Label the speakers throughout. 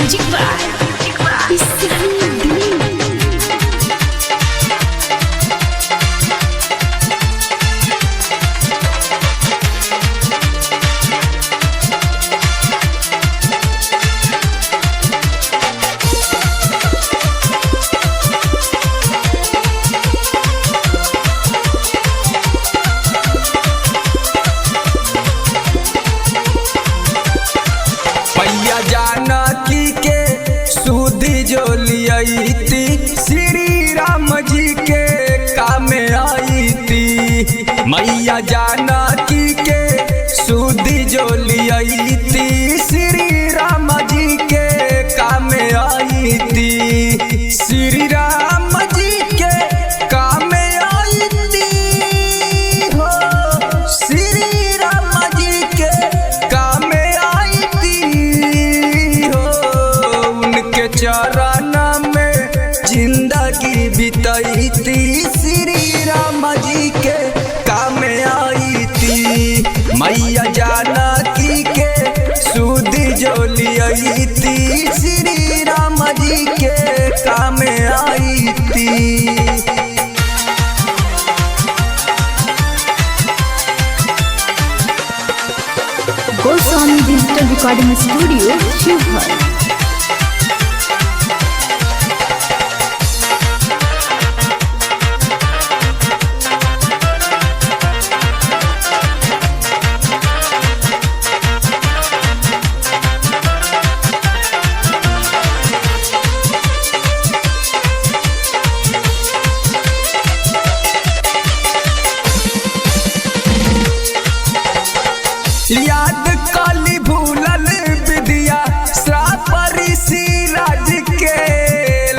Speaker 1: Music by इस्लामी
Speaker 2: जानकी के सुधी जो लियती श्री राम जी के काम आई थी। मैया जानकी के सुधी जो लियती श्री राम जी के काम आई थी। श्री राम जी के काम आई थी हो, श्री राम जी के काम चरण में जिंदगी बिताईती श्री राम जी के काम आई थी। मैया जानकी के सुधी जो लियती श्री राम जी के काम आई थी।
Speaker 1: Goswami digital recording studio Sheohar.
Speaker 2: याद काली भूलल विद्या श्राप ऋषि राज के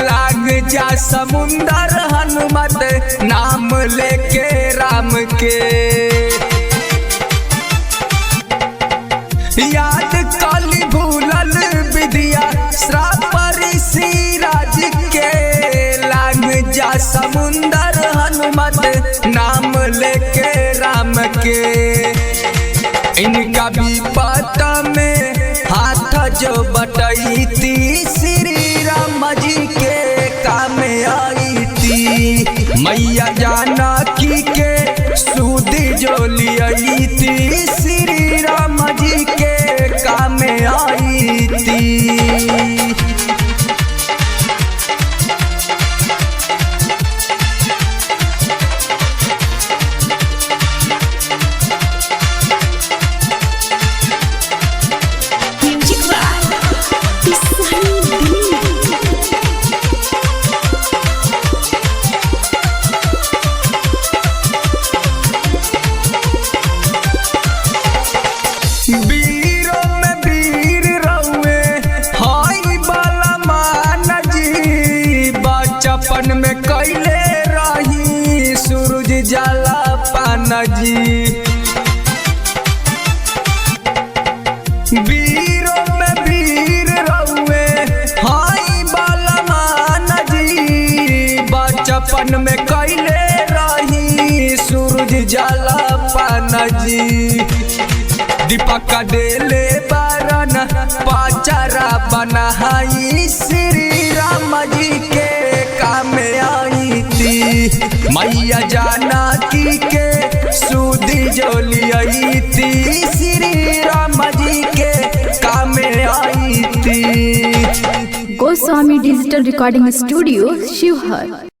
Speaker 2: लाग जा समुंदर हनुमत नाम लेके राम के। याद काली भूलल विद्या श्राप ऋषि राज के लाग जा समुंदर हनुमत नाम लेके राम के। इनका भी पता में हाथ जो बटाईती श्री राम जी के काम आई थी। मैया जानकी के सुधी जो लियती श्री राम जी के काम आई थी। वीरों में वीर रहुए हाई बलमान जी, बचपन में कैले रही सूरज जला पान जी। वीरों में वीर रहुए हाई बलमान जी, बचपन में कैले रही सूरज जला पान जी। दीपक देले बारन पाचारा बनाई श्री राम जी के काम आई थी। मैया जानकी के सुधी जो लियती श्री राम जी के काम आई थी।
Speaker 1: Goswami digital recording studio Sheohar.